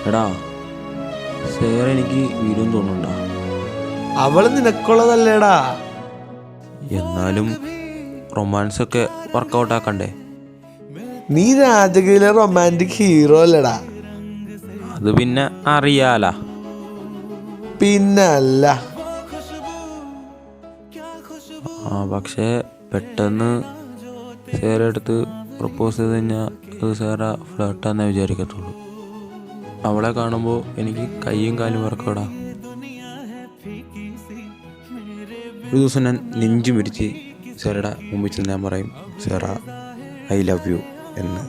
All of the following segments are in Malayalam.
എടാ സേർ എനിക്ക് വീടും തോന്നുന്നുണ്ടാ. അവള് നിനക്കുള്ളതല്ലേടാ. എന്നാലും റൊമാൻസ് ഒക്കെ വർക്കൗട്ട് ആക്കണ്ടേ? നീ രാജകീയ റൊമാൻറ്റിക് ഹീറോ അല്ലടാ. അത് പിന്നെ അറിയാല. പിന്നല്ല. പക്ഷേ പെട്ടെന്ന് സേറെടുത്ത് പ്രപ്പോസ് ചെയ്ത് കഴിഞ്ഞാൽ അത് സേറ ഫ്ലർട്ടാന്നേ വിചാരിക്കത്തുള്ളൂ. അവളെ കാണുമ്പോൾ എനിക്ക് കയ്യും കാലും വറക്കോടാ. ഒരു ദിവസം ഞാൻ നെഞ്ചു പിരിച്ച് സേറയുടെ മുമ്പിൽ ചെന്ന് ഞാൻ പറയും, സേറ ഐ ലവ് യു എന്ന്.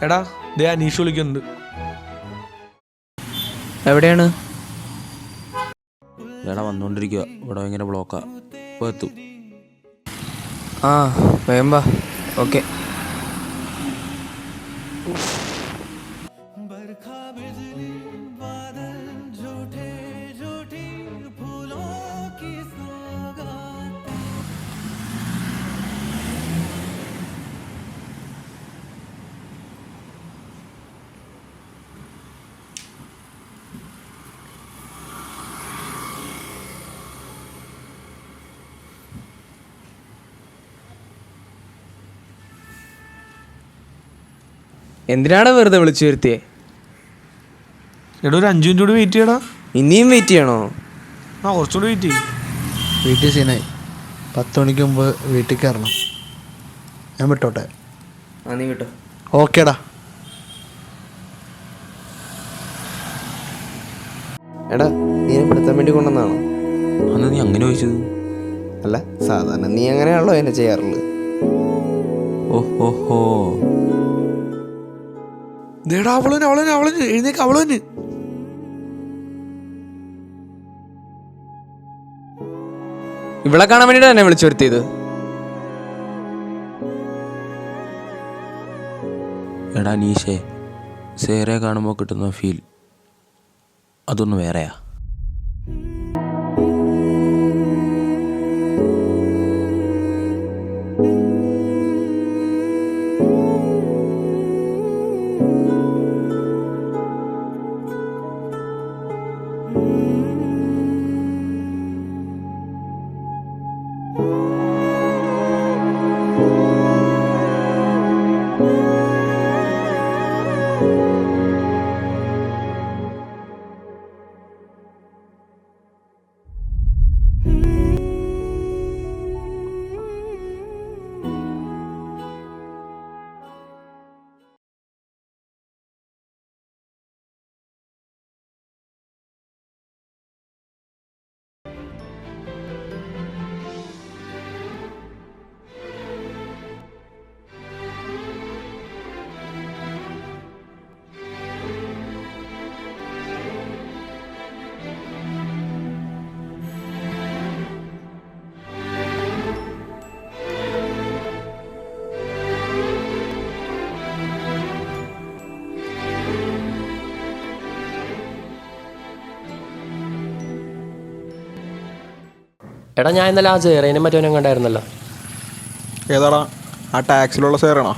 എടാ ദേ അനീഷ് വിളിക്കുന്നുണ്ട്. എവിടെയാണ്? എടാ വന്നുകൊണ്ടിരിക്കുക. ഇവിടെ ഭയങ്കര ബ്ലോക്കാ. ഇപ്പോൾ എത്തും. ആ വേഗം വാ. ഓക്കെ. എന്തിനാണ് വെറുതെ വിളിച്ചു വരുത്തിയേ? എടാ ഒരു 5 മിനിറ്റ് കൂടി വെയിറ്റ് ചെയ്യടാ. ഇനിയും വെയിറ്റ് ചെയ്യണോ? ആ കുറച്ചുകൂടി വെയിറ്റ് ചെയ്യും. വീട്ടിൽ സീനായി. 10 മണിക്ക് മുമ്പ് വീട്ടിൽ കയറണം. ഞാൻ വിട്ടോട്ടെ? ആ നീ വിട്ടോ. ഓക്കേടാ. എടാ നീ എന്നെ പെടുത്താൻ വേണ്ടി കൊണ്ടുവന്നാണോ? അന്ന് നീ അങ്ങനെ ചോദിച്ചത്? അല്ല, സാധാരണ നീ അങ്ങനെയാണല്ലോ എന്നെ ചെയ്യാറുള്ളത്. ഓഹോ. ദേടാ അവളന് എഴുന്നേക്ക്. അവളന് ഇവിടെ കാണാൻ വേണ്ടിയിട്ടാണ് എന്നെ വിളിച്ചു വരുത്തിയത്. എടാ നീഷേ, സേറെ കാണുമ്പോൾ കിട്ടുന്ന ഫീൽ അതൊന്ന് വേറെയാ. എടാ ഞാൻ ഇന്നലെ ആ സേറേനെ മറ്റവനും കണ്ടായിരുന്നല്ലോ. ഏതാടാ? ആ ടാക്സിലുള്ള സേറാണോ?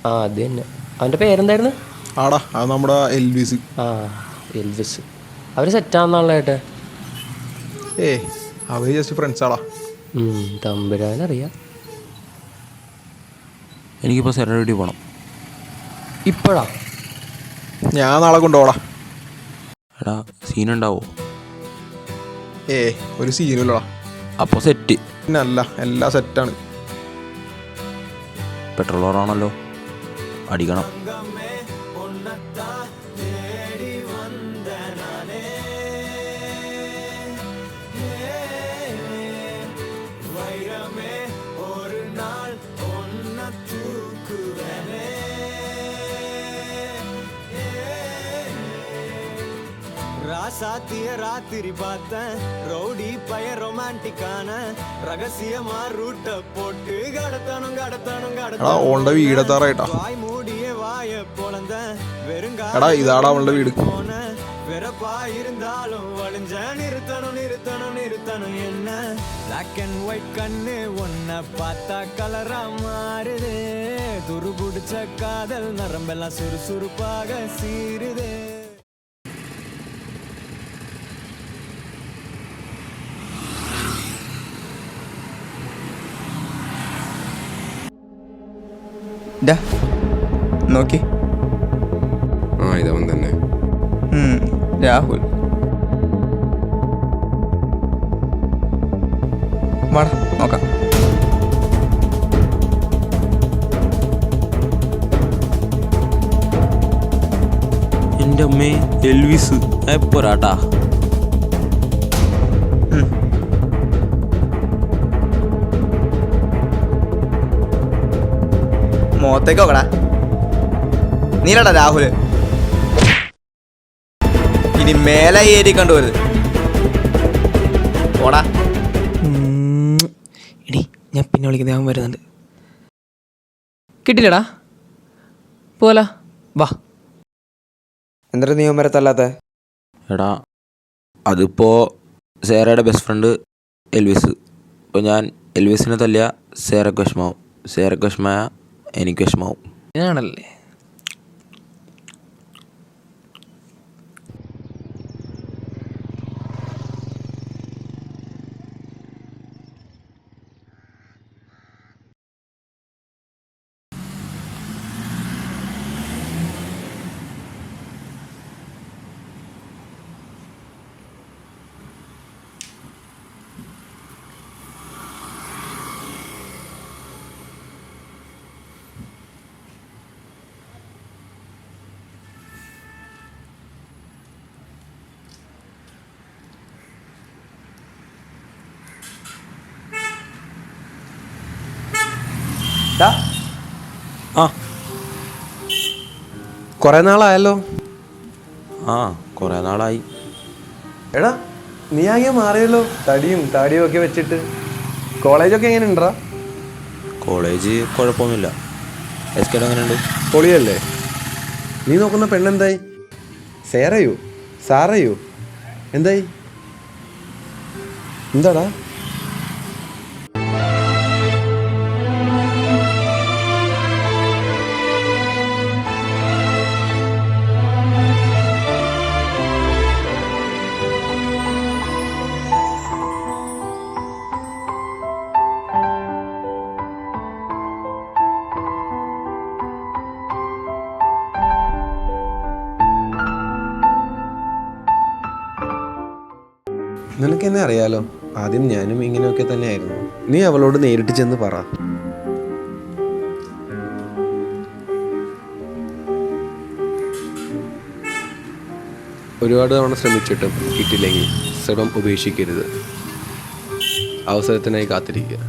ആ അത് തന്നെ. അവൻ്റെ പേരെന്തായിരുന്നു? ആടാ അത് നമ്മുടെ എൽവിസ്. ആ എൽവിസ്. അവർ സെറ്റാന്നാണല്ലോ ഏട്ടെ. അവർ ജസ്റ്റ് ഫ്രണ്ട്സാടാ. തമ്പുരാനറിയാം. എനിക്കിപ്പോൾ സെറ വീട്ടിൽ പോകണം. ഇപ്പോഴാ? ഞാൻ നാളെ കൊണ്ടുപോടാ. എടാ സീനുണ്ടാവോ? ഒരു സീനുമില്ലടാ. അപ്പോൾ സെറ്റ്. പിന്നല്ല, എല്ലാം സെറ്റാണ്. പെട്രോൾ ഓറാണല്ലോ, അടിക്കണം. ராசாத்திய ராத்திரி பார்த்தேன் ரவுடி பய ரொமான்டிக்கான ரகசியமா ரூட்ட போட்டு கடத்தணும் கடத்தணும் എടാ ഓളുടെ വീടെത്താറായിട്ടാ. வாய் மூடிய வாய பொழந்த എടാ ഇതാടാ അവളുടെ വീട്. போன வெறப்பா இருந்தாலும் வழிஞ்ச நிறுத்தணும் நிறுத்தணும் நிறுத்தணும் என்ன பிளாக் அண்ட் ஒயிட் கண்ணு ஒன்ன பார்த்தா கலரா மாறுது துரு பிடிச்ச காதல் நரம்பெல்லாம் சுறுசுறுப்பாக சீருது. നോക്കി ആ ഇതവൻ തന്നെ. രാഹുൽ വാടാ നോക്കാം. എൻ്റെ അമ്മേ എൽവിസ് എപ്പോരാട്ടാ. മുഖത്തേക്ക് നോക്കടാ. നീലടാ രാഹുല്. ഇനി മേലെ ഏരി കണ്ടുവരുത്. ഓടാ. എടി ഞാൻ പിന്നെ വിളിക്കുന്നത് അവൻ വരുന്നുണ്ട്. കിട്ടില്ലടാ. പോല വാ. എന്നിട്ട് നീ അവൻ വരത്തല്ലാത്ത? എടാ അതിപ്പോൾ സേറയുടെ ബെസ്റ്റ് ഫ്രണ്ട് എൽവിസ്. ഇപ്പോൾ ഞാൻ എൽവിസിനെ തല്ലിയ സേറയ്ക്ക് വിഷമാവും, സേറയ്ക്ക് വിഷമായ എനിക്ക് വിഷമാവും. ഞാനല്ലേ ആ കുറെ നാളായല്ലോ. ആ കുറേ നാളായി. എടാ നീ ആകെ മാറിയല്ലോ, തടിയും താടിയും ഒക്കെ വെച്ചിട്ട്. കോളേജൊക്കെ എങ്ങനെ ഉണ്ടാ? കോളേജ് കുഴപ്പമൊന്നുമില്ല. എസ്കേഡ് എങ്ങനെയുണ്ട്? പൊളിയല്ലേ? നീ നോക്കുന്ന പെണ്ണെന്തായി? സേറയോ സാറയോ എന്തായി? എന്താടാ? നിനക്ക് എന്നെ അറിയാലോ. ആദ്യം ഞാനും ഇങ്ങനെയൊക്കെ തന്നെയായിരുന്നു. നീ അവളോട് നേരിട്ട് ചെന്ന് പറ. ഒരുപാട് തവണ ശ്രമിച്ചിട്ടും കിട്ടില്ലെങ്കിൽ ശ്രമം ഉപേക്ഷിക്കരുത്. അവസരത്തിനായി കാത്തിരിക്കുക.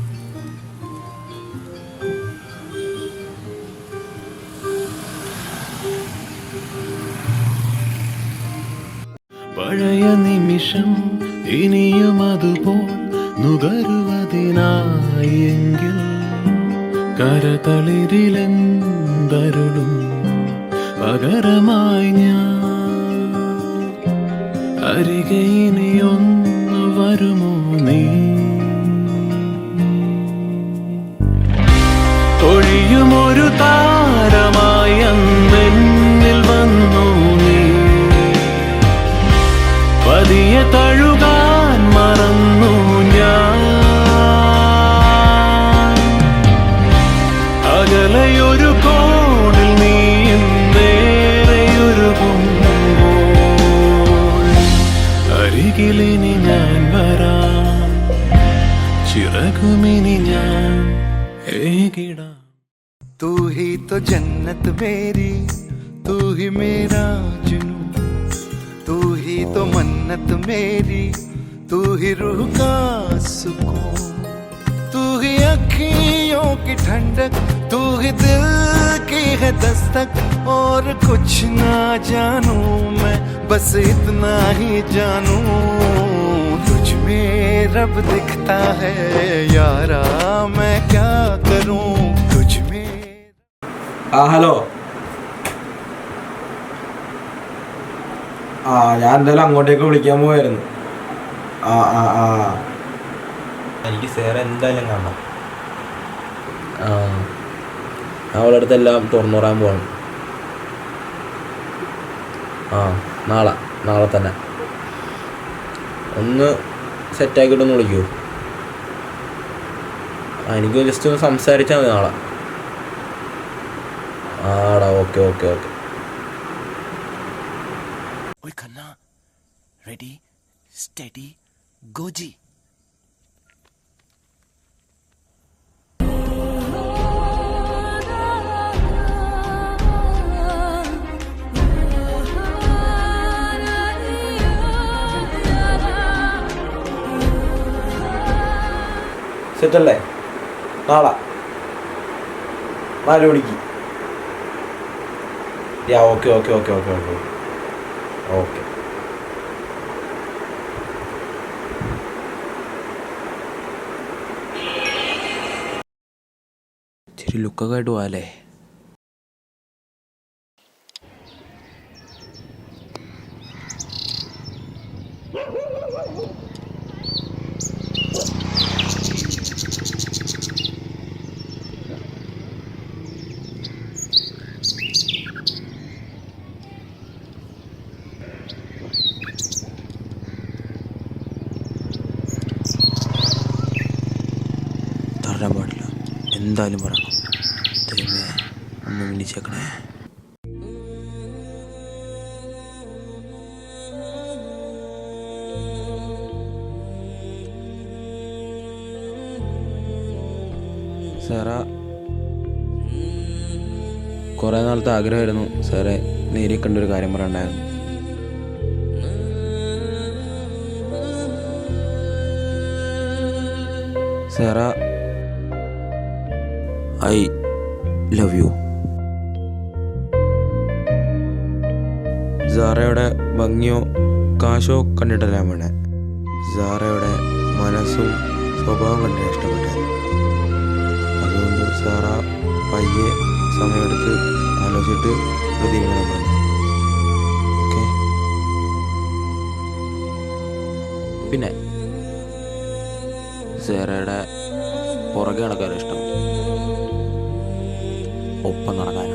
പഴയ നിമിഷം ഇനിയും അതുപോൽ നുകരുവതിനായെങ്കിൽ കരതളിരിലെന്തരുളും പകരമായി ഞാൻ അരികെ ഇനിയൊന്നു വരുമോ നീ? ഒഴിയുമൊരു താരമായി അന്നെന്നിൽ വന്നു നീ. പതിയെ തഴുകാൻ മറന്നു ഞാൻ. അകലെയൊരു കോണിൽ നീയും വേറെയൊരു കുമ്പോൾ അരികിലിനി ഞാൻ വരാം. ചിറകുമിനി ഞാൻ ഏകിടാം. तू ही तो जन्नत मेरी, तू ही मेरा जुनून, तू ही तो मन्नत मेरी, तू ही रूह का सुकून, तू ही अखियों की ठंडक, तू ही दिल की है दस्तक और कुछ ना जानू मैं बस इतना ही जानू तुझ में रब दिखता है यारा मैं क्या करूं तुझ में ആ ഹലോ. ആ ഞാൻ എന്തായാലും അങ്ങോട്ടേക്ക് വിളിക്കാൻ പോവായിരുന്നു. ആ ആ ആ എനിക്ക് സാറെ എന്തായാലും കാണണം. ആ അവളുടെ അടുത്തെല്ലാം തുറന്നു പറയാൻ പോവാണ്. ആ നാളെ തന്നെ ഒന്ന് സെറ്റാക്കിയിട്ടൊന്ന് വിളിക്കുമോ? ആ എനിക്ക് ജസ്റ്റ് ഒന്ന് സംസാരിച്ചാൽ മതി നാളെ. ആടാ ഓക്കെ ഓക്കെ ഓക്കെ. ओए खन्ना रेडी स्टेडी गो जी സെറ്റല്ലേ? നാളെ 4 മണിക്ക്. Yeah okay okay okay okay okay okay. ഇച്ചിരി ലുക്കൊക്കെ ആയിട്ട് പോവാല്ലേ? തരാൻ പാടില്ല, എന്തായാലും പറയണം. ദൈവമേ ഒന്ന് വിളിച്ചേക്കണേ. സാറാ, കുറേ നാളത്തെ ആഗ്രഹമായിരുന്നു സാറെ നേരിൽ കണ്ടൊരു കാര്യം പറയണ്ടായിരുന്നു. Sara, I love you. സാറയുടെ ഭംഗിയോ കാശോ കണ്ടിട്ടല്ല ഞാൻ വേണേ, സാറയുടെ മനസ്സും സ്വഭാവം കണ്ടിട്ട് ഇഷ്ടപ്പെട്ടത്. അതുകൊണ്ട് സാറ പയ്യെ സമയമെടുത്ത് ആലോചിച്ചിട്ട് ഒരു തീരുമാനം പറഞ്ഞു. ഓക്കെ? പിന്നെ സാറയുടെ പുറകെ നടക്കാൻ ഇഷ്ടം, ഒപ്പം നടക്കാൻ.